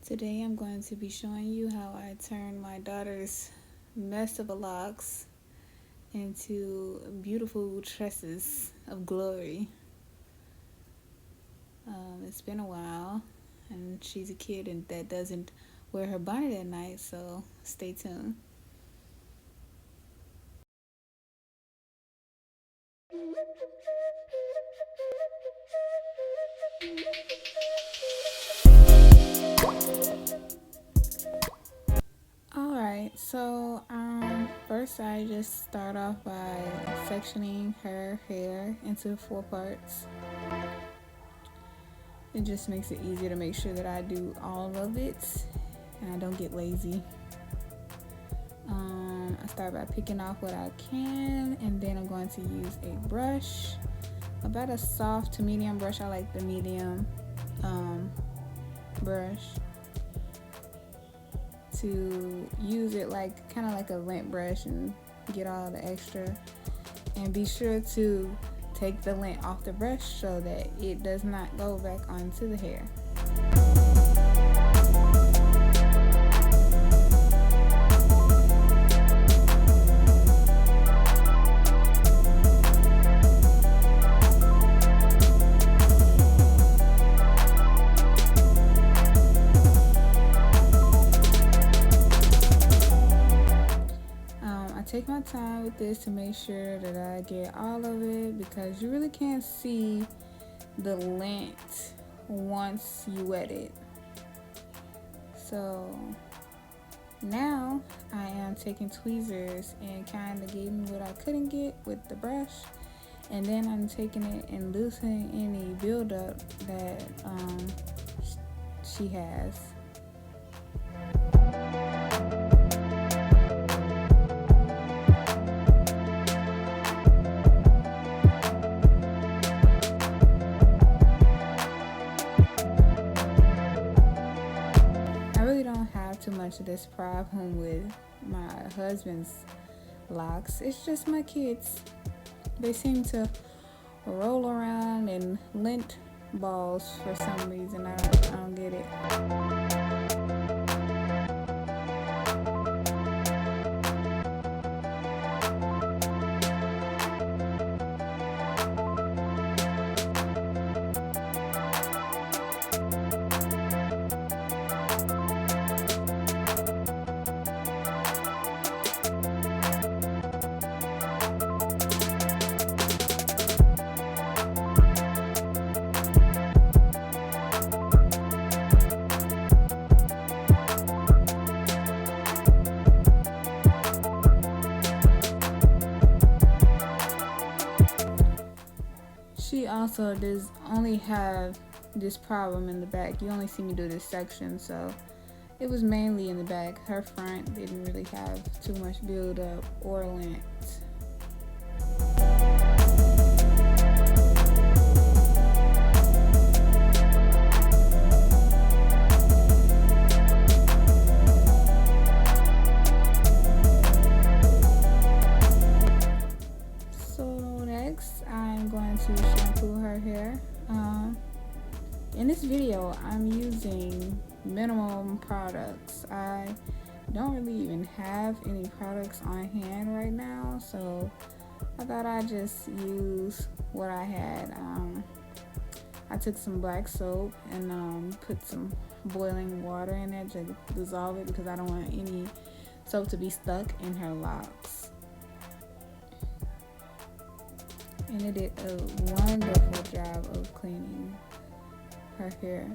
Today I'm going to be showing you how I turned my daughter's mess of a locks into beautiful tresses of glory. It's been a while, and she's a kid and that doesn't wear her bonnet at night, so stay tuned. Alright, so first I just start off by sectioning her hair into 4 parts. It just makes it easier to make sure that I do all of it and I don't get lazy. I start by picking off what I can, and then I'm going to use a brush, about a soft to medium brush. I like the medium brush, to use it like kind of like a lint brush and get all the extra. And be sure to take the lint off the brush so that it does not go back onto the hair. Take my time with this to make sure that I get all of it, because you really can't see the lint once you wet it. So now I am taking tweezers and kind of getting what I couldn't get with the brush, and then I'm taking it and loosening any buildup that she has. Too much of this problem with my husband's locks. It's just my kids. They seem to roll around in lint balls for some reason. I don't get it. She also does only have this problem in the back. You only see me do this section, so it was mainly in the back. Her front didn't really have too much buildup or lint. I'm going to shampoo her hair. In this video, I'm using minimum products. I don't really even have any products on hand right now, so I thought I'd just use what I had. I took some black soap and put some boiling water in it to dissolve it, because I don't want any soap to be stuck in her locks. And it did a wonderful job of cleaning her hair.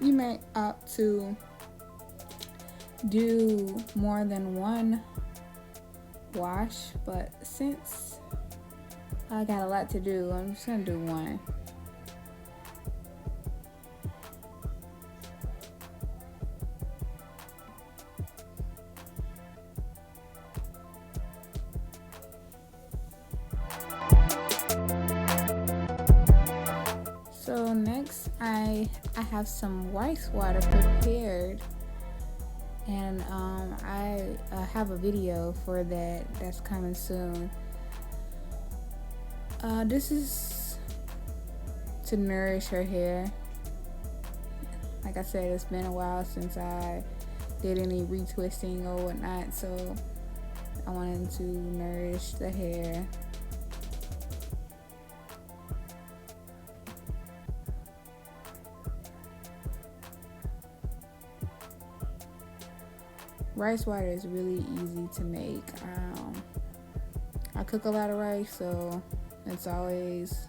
You may opt to do more than one wash, but since I got a lot to do, I'm just gonna do one. So So next I have some rice water prepared, and I have a video for that's coming soon. This is to nourish her hair. Like I said, it's been a while since I did any retwisting or whatnot, so I wanted to nourish the hair. Rice water is really easy to make. I cook a lot of rice, so it's always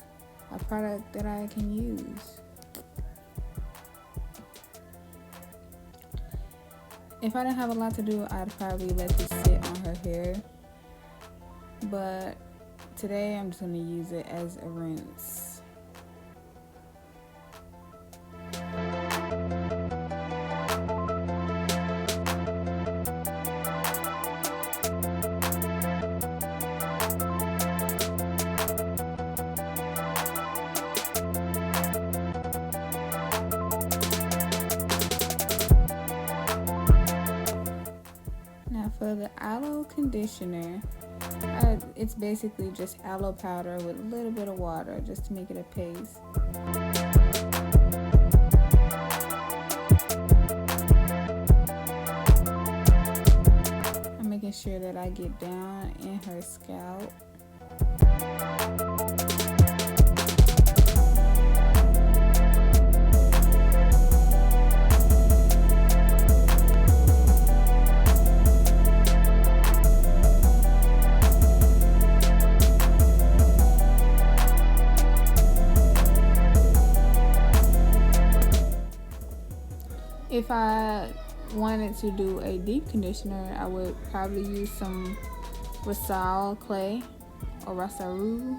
a product that I can use. If I didn't have a lot to do, I'd probably let this sit on her hair. But today I'm just going to use it as a rinse. For the aloe conditioner, it's basically just aloe powder with a little bit of water just to make it a paste. I'm making sure that I get down in her scalp. If I wanted to do a deep conditioner, I would probably use some Rasal clay or Rasal.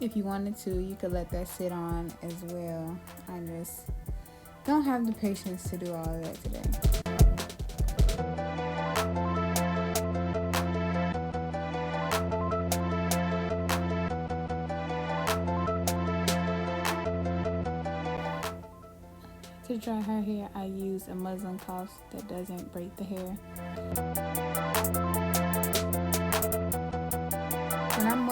If you wanted to, you could let that sit on as well. I just don't have the patience to do all of that today. To dry her hair, I use a muslin cloth that doesn't break the hair. When I'm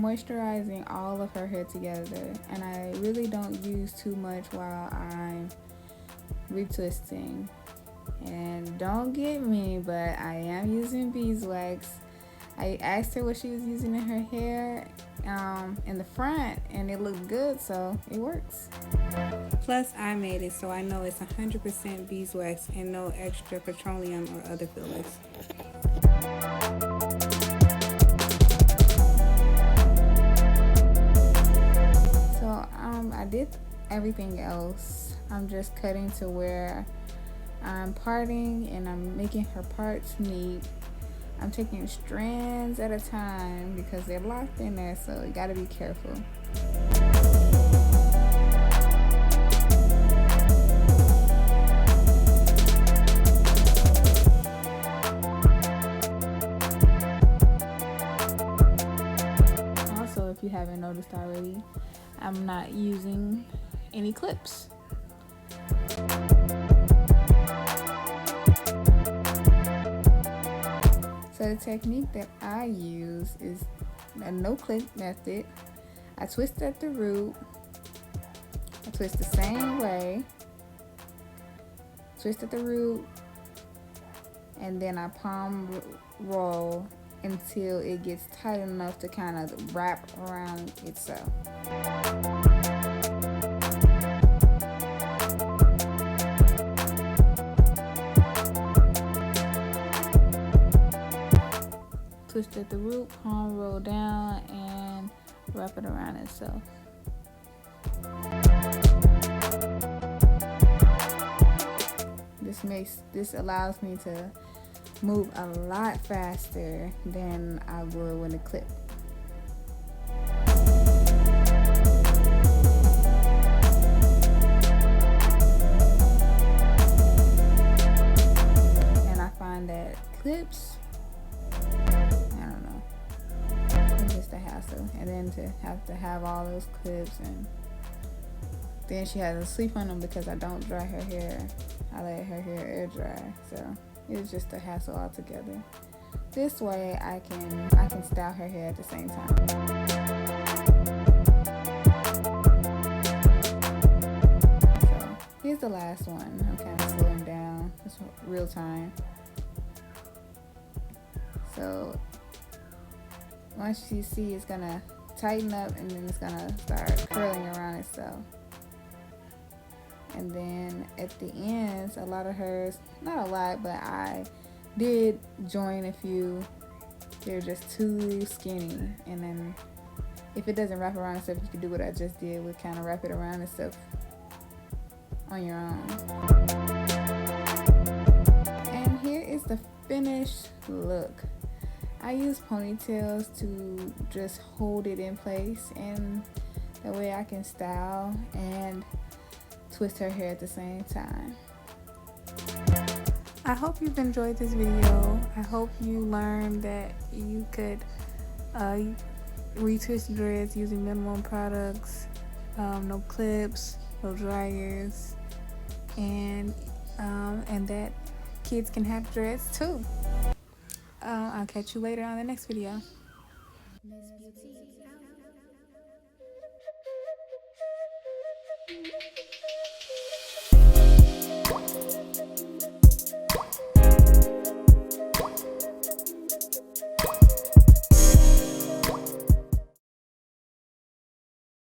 moisturizing all of her hair together, and I really don't use too much while I'm retwisting. And don't get me, but I am using beeswax. I asked her what she was using in her hair in the front, and it looked good, so it works. Plus, I made it so I know it's 100% beeswax and no extra petroleum or other fillers. I did everything else. I'm just cutting to where I'm parting, and I'm making her parts neat. I'm taking strands at a time because they're locked in there, so you gotta be careful. Also, if you haven't noticed already, I'm not using any clips. So the technique that I use is a no clip method. I twist at the root. I twist the same way. Twist at the root, and then I palm roll until it gets tight enough to kind of wrap around itself. Twist at the root, palm roll down, and wrap it around itself. This allows me to move a lot faster than I would with a clip. those clips, and then she has to sleep on them because I don't dry her hair. I let her hair air dry, so it was just a hassle altogether. This way I can style her hair at the same time. So here's the last one. I'm kind of slowing down. It's real time. So once you see, it's gonna tighten up and then it's gonna start curling around itself. And then at the ends, a lot of hers, not a lot, but I did join a few. They're just too skinny. And then if it doesn't wrap around itself, you can do what I just did, with kind of wrap it around itself on your own. And here is the finished look. I use ponytails to just hold it in place, and that way I can style and twist her hair at the same time. I hope you've enjoyed this video. I hope you learned that you could retwist dreads using minimum products, no clips, no dryers, and that kids can have dreads too. I'll catch you later on the next video. MIZBEAUTEA.